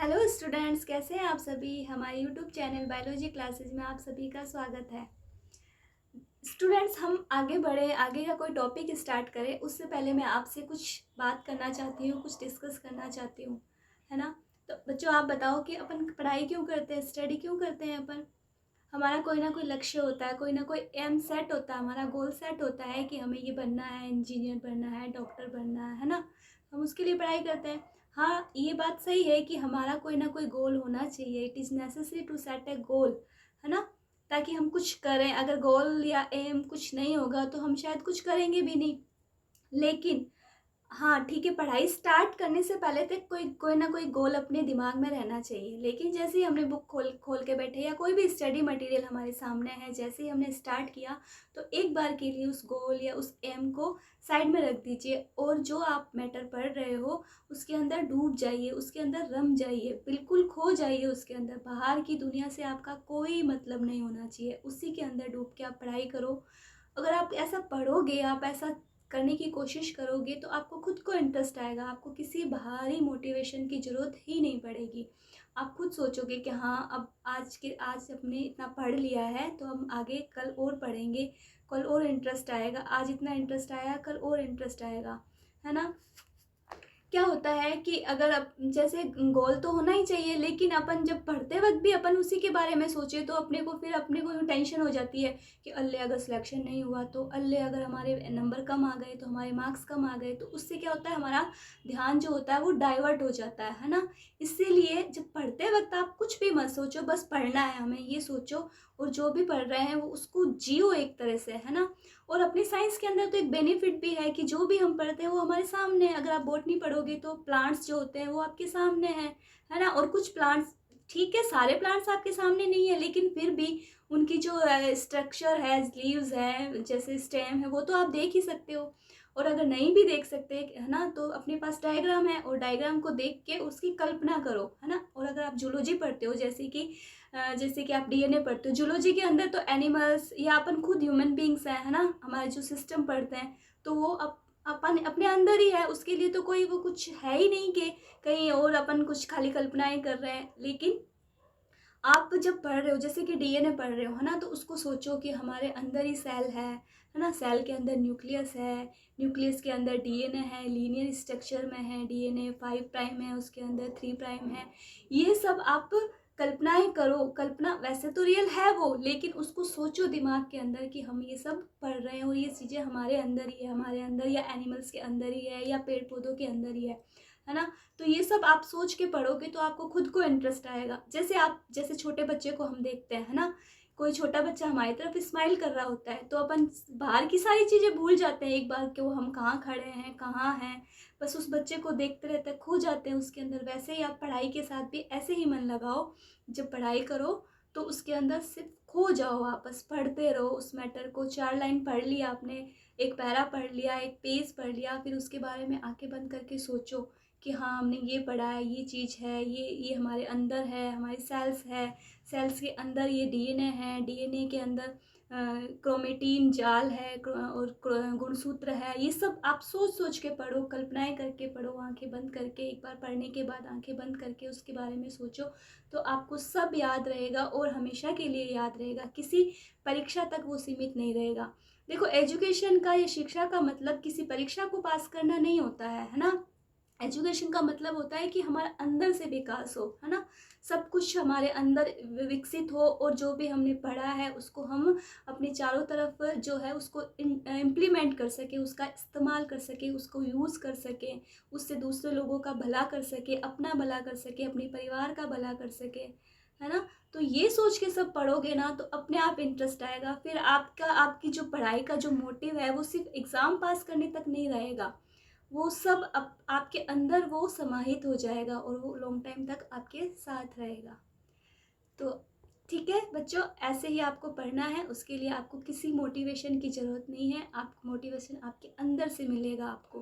Hello students, कैसे हैं आप सभी। हमारे यूट्यूब चैनल बायोलॉजी क्लासेज में आप सभी का स्वागत है। स्टूडेंट्स, हम आगे बढ़े, आगे का कोई टॉपिक स्टार्ट करें उससे पहले मैं आपसे कुछ बात करना चाहती हूँ, कुछ डिस्कस करना चाहती हूँ, है ना। तो बच्चों, आप बताओ कि अपन पढ़ाई क्यों करते हैं, स्टडी क्यों करते हैं अपन। हमारा कोई ना कोई लक्ष्य होता है, कोई ना कोई एम सेट होता है, हमारा गोल सेट होता है कि हमें ये बनना है, इंजीनियर बनना है, डॉक्टर बनना है ना। हम उसके लिए पढ़ाई करते हैं। हाँ, ये बात सही है कि हमारा कोई ना कोई गोल होना चाहिए। It is necessary to set a goal, है ना, ताकि हम कुछ करें। अगर गोल या एम कुछ नहीं होगा तो हम शायद कुछ करेंगे भी नहीं। लेकिन हाँ ठीक है, पढ़ाई स्टार्ट करने से पहले तक कोई कोई ना कोई गोल अपने दिमाग में रहना चाहिए। लेकिन जैसे ही हमने बुक खोल खोल के बैठे या कोई भी स्टडी मटेरियल हमारे सामने है, जैसे ही हमने स्टार्ट किया तो एक बार के लिए उस गोल या उस एम को साइड में रख दीजिए और जो आप मैटर पढ़ रहे हो उसके अंदर डूब जाइए, उसके अंदर रम जाइए, बिल्कुल खो जाइए उसके अंदर। बाहर की दुनिया से आपका कोई मतलब नहीं होना चाहिए, उसी के अंदर डूब के आप पढ़ाई करो। अगर आप ऐसा पढ़ोगे, आप ऐसा करने की कोशिश करोगे तो आपको खुद को इंटरेस्ट आएगा, आपको किसी बाहरी मोटिवेशन की ज़रूरत ही नहीं पड़ेगी। आप खुद सोचोगे कि हाँ, अब आज हमने इतना पढ़ लिया है तो हम आगे कल और पढ़ेंगे, कल और इंटरेस्ट आएगा, आज इतना इंटरेस्ट आया कल और इंटरेस्ट आएगा, है ना। क्या होता है कि अगर अब जैसे गोल तो होना ही चाहिए, लेकिन अपन जब पढ़ते वक्त भी अपन उसी के बारे में सोचे तो अपने को टेंशन हो जाती है कि अल्ले अगर सिलेक्शन नहीं हुआ तो, अल्ले अगर हमारे नंबर कम आ गए तो, हमारे मार्क्स कम आ गए तो। उससे क्या होता है, हमारा ध्यान जो होता है वो डाइवर्ट हो जाता है ना। इसीलिए जब पढ़ते वक्त आप कुछ भी मत सोचो, बस पढ़ना है हमें, ये सोचो। और जो भी पढ़ रहे हैं वो उसको जियो एक तरह से, है ना। और अपनी साइंस के अंदर तो एक बेनिफिट भी है कि जो भी हम पढ़ते हैं वो हमारे सामने है। अगर आप बॉटनी पढ़ोगे तो प्लांट्स जो होते हैं वो आपके सामने है ना। और कुछ प्लांट्स, ठीक है सारे प्लांट्स आपके सामने नहीं है, लेकिन फिर भी उनकी जो स्ट्रक्चर है, लीव्स है, जैसे स्टेम है, वो तो आप देख ही सकते हो। और अगर नहीं भी देख सकते है ना, तो अपने पास डायग्राम है और डायग्राम को देख के उसकी कल्पना करो, है ना। और अगर आप जूलॉजी पढ़ते हो, जैसे कि आप डीएनए पढ़ते हो, जूलॉजी के अंदर तो एनिमल्स या अपन खुद ह्यूमन बींग्स है ना, हमारे जो सिस्टम पढ़ते हैं तो वो अपन अपने अंदर ही है। उसके लिए तो कोई वो कुछ है ही नहीं कि कहीं और अपन कुछ खाली कल्पनाएं कर रहे हैं। लेकिन आप जब पढ़ रहे हो, जैसे कि डीएनए पढ़ रहे हो, है ना, तो उसको सोचो कि हमारे अंदर ही सेल है ना। सेल के अंदर न्यूक्लियस है, न्यूक्लियस के अंदर डीएनए है, लीनियर स्ट्रक्चर में है डीएनए, 5 प्राइम है, उसके अंदर 3 प्राइम है। ये सब आप कल्पनाएं करो। कल्पना वैसे तो रियल है वो, लेकिन उसको सोचो दिमाग के अंदर कि हम ये सब पढ़ रहे हैं और ये चीज़ें हमारे अंदर ही है, हमारे अंदर या एनिमल्स के अंदर ही है या पेड़ पौधों के अंदर ही है ना। तो ये सब आप सोच के पढ़ोगे तो आपको खुद को इंटरेस्ट आएगा। जैसे छोटे बच्चे को हम देखते हैं, है ना, कोई छोटा बच्चा हमारी तरफ स्माइल कर रहा होता है तो अपन बाहर की सारी चीज़ें भूल जाते हैं एक बार कि वो हम कहाँ खड़े हैं, कहाँ हैं। बस उस बच्चे को देखते रहते हैं, खो जाते हैं उसके अंदर। वैसे ही आप पढ़ाई के साथ भी ऐसे ही मन लगाओ। जब पढ़ाई करो तो उसके अंदर सिर्फ खो जाओ, आप बस पढ़ते रहो उस मैटर को। 4 लाइन पढ़ लिया आपने, एक पैरा पढ़ लिया, एक पेज पढ़ लिया, फिर उसके बारे में आंखें बंद करके सोचो कि हाँ, हमने ये पढ़ा है, ये चीज़ है, ये हमारे अंदर है, हमारी सेल्स है, सेल्स के अंदर ये डीएनए है, डीएनए के अंदर क्रोमेटीन जाल है और गुणसूत्र है। ये सब आप सोच सोच के पढ़ो, कल्पनाएं करके पढ़ो, आंखें बंद करके। एक बार पढ़ने के बाद आंखें बंद करके उसके बारे में सोचो तो आपको सब याद रहेगा और हमेशा के लिए याद रहेगा, किसी परीक्षा तक वो सीमित नहीं रहेगा। देखो, एजुकेशन का या शिक्षा का मतलब किसी परीक्षा को पास करना नहीं होता है ना। एजुकेशन का मतलब होता है कि हमारा अंदर से विकास हो, है ना। सब कुछ हमारे अंदर विकसित हो और जो भी हमने पढ़ा है उसको हम अपने चारों तरफ जो है उसको इम्प्लीमेंट कर सके, उसका इस्तेमाल कर सके, उसको यूज़ कर सके, उससे दूसरे लोगों का भला कर सके, अपना भला कर सके, अपने परिवार का भला कर सके, है ना। तो ये सोच के सब पढ़ोगे ना तो अपने आप इंटरेस्ट आएगा। फिर आपकी जो पढ़ाई का जो मोटिव है वो सिर्फ एग्ज़ाम पास करने तक नहीं रहेगा, वो सब आपके अंदर वो समाहित हो जाएगा और वो लॉन्ग टाइम तक आपके साथ रहेगा। तो ठीक है बच्चों, ऐसे ही आपको पढ़ना है। उसके लिए आपको किसी मोटिवेशन की ज़रूरत नहीं है, आपको मोटिवेशन आपके अंदर से मिलेगा आपको,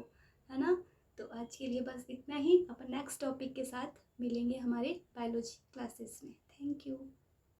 है ना। तो आज के लिए बस इतना ही। अपन नेक्स्ट टॉपिक के साथ मिलेंगे हमारे बायोलॉजी क्लासेस में। Thank you.